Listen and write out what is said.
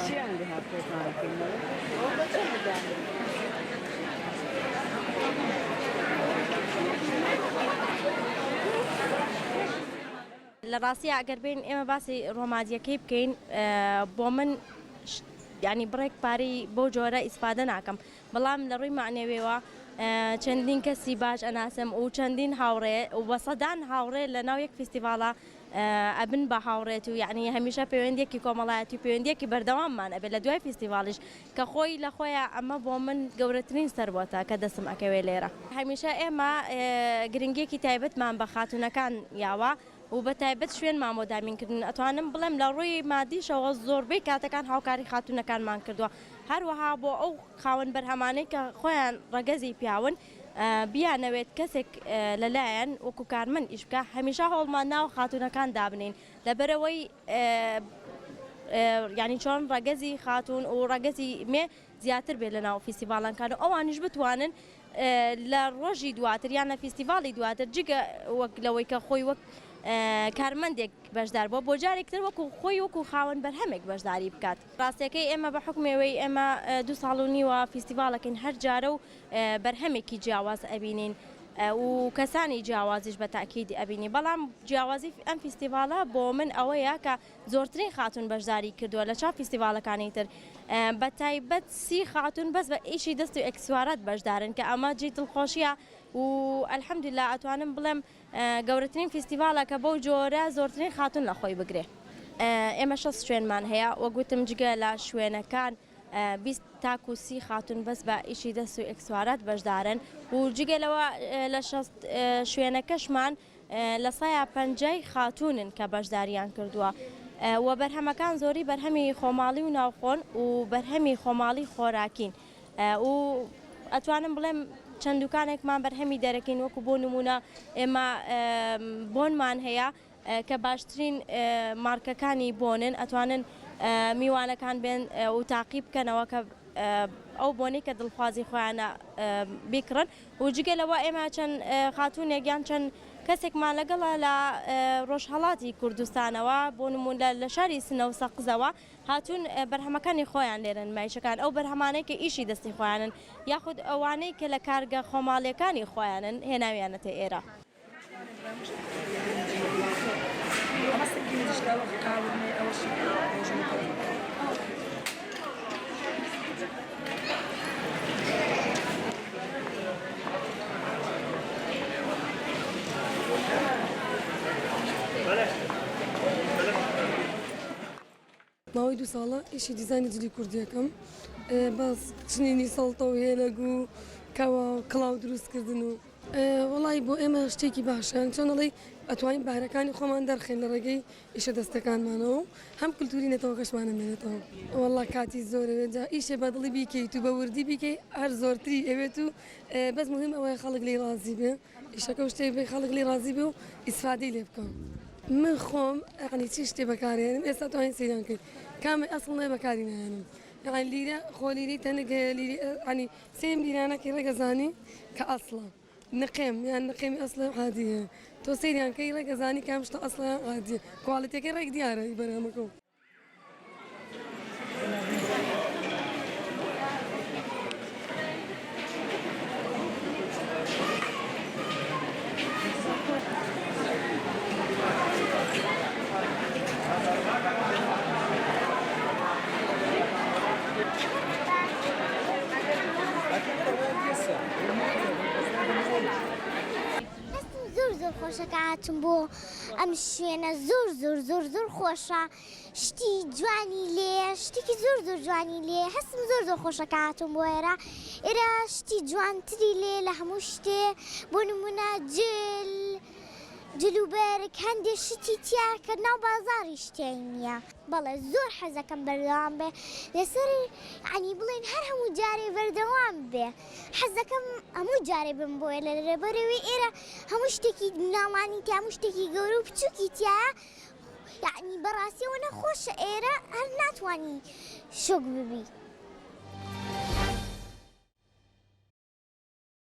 چیان لێ هاتوۆتانەکەینەوە ئەو بەچە بدانێت لە ڕاستیە ئەگەر بین ئێمە باسی ڕۆمادیەکەی بکەین بۆ من ینی بڕێک پارەی بۆ جۆرە ئیسپادە ناکەم بەڵام لە ڕووی معنەوێەوە چەندین کەسی باش ئەناسم و چەندین هاوڕێ و بە سەدان هاوڕێ لە ناو یەک فیستیڤاڵە ئەبن بە هاوڕێت و یعنی هەمیشە پەیوەندێکی کۆمەڵایەتی پەیوەندێکی بەردەواممان ئەبێت لە دوای فیستیڤاڵیش کە خۆی لە خۆیان ئەمە بۆ من گەورەترین سەربۆتە کە دەستم ئەکەوێت لێرە هەمیشە ئێمە گرنگێکی تایبەتمان بە خاتونەکان یاوە و بە تایبەت شوێن مامۆدامینکردن ئەتوانم بڵێم لە ڕووی مادیشەوە زۆربەی کاتەکان هاوکاری خاتونەکانمان کردووە هەروەها بۆ ئەو خاوەن بەرهەمانەی کە خۆیان ڕەگەزی پیاون بیانەوێت کەسێک لەلایەن وەکو کارمەند ئیش بکە هەمیشە هەوڵمان ناو خاتونەکان دابنین لەبەرەوەی ینی چۆن ڕەگەزی خاتون و ڕەگەزی مێ زیاتر بێت لە ناو فیستیڤاڵەکان و ئەوانیش بتوانن لە ڕۆژی دواتر یان لە فیستیڤاڵی دواتر جگە وەک لەوەی کە خۆی وەک کارمەندێک بەشدار بۆ بۆ جارێکتر وەکو خۆی وەکو خاوەن بەرهەمێک بەشداری بکات ڕاستیەکەی ئێمە بە حکمەوەی ئێمە 2 ساڵ و نیوە فیستیڤاڵەکەین هەر جارە و بەرهەمێکی جیاواز ئەبینین و کەسانی جیاوازیش بە تاکیدی ئەبینی بەڵام جیاوازی ئەم فیستیڤاڵە بۆ من ئەوەیە کە زۆرترین خاتون بەشداری کردووە لە چاو فیستیڤاڵەکانی تر بە تایبەت 30 خاتون بەس بە ئیشی دەست و ئەکسوارەت بەشدارن کە ئەمە جێ دڵخۆشیە و ئەلحەمدولیلا ئەتوانم بڵێم گەورەترین فیستیڤاڵە کە بەو جۆرە زۆرترین خاتون لە خۆی بگرێ ئێمە 6 شوێنمان هەیە وەگوتم جگە لە شوێنەکان 20 تاکو 30 خاتون بەس بە ئیشی دەست و ئەکسوارەت بەشدارن و جگەلەوە لە 6 شوێنەکەشمان لە 150 خاتونن کە بەشداریان کردووە و بەرهەمەکان زۆری بەرهەمی خۆماڵی و ناوخۆن و بەرهەمی خۆماڵی خۆراکین و ئەتوانم بڵێم چەند دوکانێکمان بەرهەمی دەرەکەین وەکو بۆ نمونە ئێمە بۆنمان هەیە کە باشترین مارکەکانی بۆنن ئەتوانن میوانەکان بێن و تاقی بکەنەوە کە ئەو بۆنەی کە دڵخوازی خۆیانە بیکڕن و جگەلەوە ئێمە چەند خاتونێک یان چەند کەسێکمان لەگەڵە لە ڕۆژهەڵاتی کوردستانەوە بۆ نمونە لە شاری سنە و سەقزەوە هاتوون بەرهەمەکانی خۆیان لێرن مایشەکان ئەو بەرهەمانەی کە ئیشی دەستی خۆیانن یاخود ئەوانەی کە لە کارگە خۆماڵیەکانی خۆیانن هێناویانەتە ئێرە ماوەی 2 ساڵە ئیشی دیزانی جلی کوردیەکەم باس چنینی سەڵتە و هێلەگ و کەوا و کڵاو دروستکردن و وڵی بۆ ئێمە شتێکی باشیان چۆنەڵی ئەتوانین بارەکانی خۆمان دەرخێن لە ڕێگەی ئیشە دەستەکانمانەوە هەم کولتوری نێتەوە کەشمانە مێنێتەوە وڵا کاتی زۆرەوێت جا ئیشێ بەدڵی بیکەیت و بە وردی بیکەی هەر زۆرتری ئەوێت و بەس مهم ئەوەیە خەڵک لی ڕازی بێ ئیشەکە شتێک بێ خەڵک لی ڕازی بێ و ئیسفادەی لێ بکەم من خۆم ئەقنی چی شتێ بەکارێنم ئێستا توانین سەیران کرد کامە ئەسڵ نێ بەکاری نایەنم یعنی لیرە خۆلیری تەنگە لیری ینی سێم لیرانەکەی ڕێگەزانی کە ئەسڵە نقێم یان نقێمی ئەسڵە عادیە تۆ سەیریان کەی ڕێگەزانی کام شتە ئەسڵیان عادیە کواڵیتەکەی ڕێک دیارە بەرهەمەکە زۆر خۆشەکە هاتم بۆ ئەم شوێنە زۆر خۆشە شتی جوانی لێ شتێکی زۆر جوانی لێ هەستم زۆر خۆشەکە هاتم بۆ ئێرە شتی جوانتری لێ لە هەموو شتێ بۆ نمونە جلوبەرێک هەندێک شتی تیا کە ناو بازاری شتێک نییە بەڵێ زۆر حەزەکەم بەردەوام بێ لەسەر عنی بڵێن هەر هەموو جارێ بەردەوام بێ حەزەکەم هەموو جارێ بم بۆیە لە ڕێبەرەوەی ئێرە هەموو شتێکی ناوانی تا هەموو شتێکی گەورە و بچووکی تایە یعنی بەڕاستیەوە نەخۆشە ئێرە هەر ناتوانی شۆک ببی